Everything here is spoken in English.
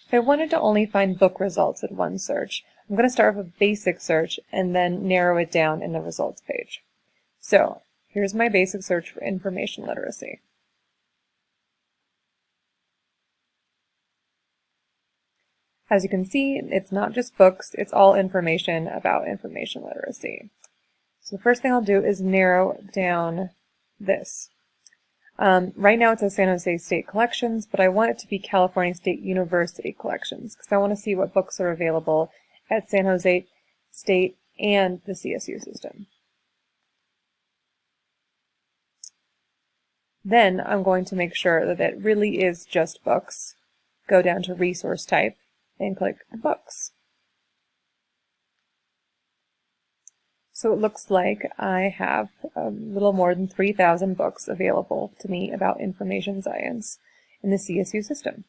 If I wanted to only find book results at OneSearch, I'm going to start with a basic search and then narrow it down in the results page. So here's my basic search for information literacy. As you can see, it's not just books, it's all information about information literacy. So the first thing I'll do is narrow down this. Right now it says San Jose State Collections, but I want it to be California State University Collections because I want to see what books are available at San Jose State and the CSU system. Then I'm going to make sure that it really is just books. Go down to Resource Type and click Books. So it looks like I have a little more than 3,000 books available to me about information science in the CSU system.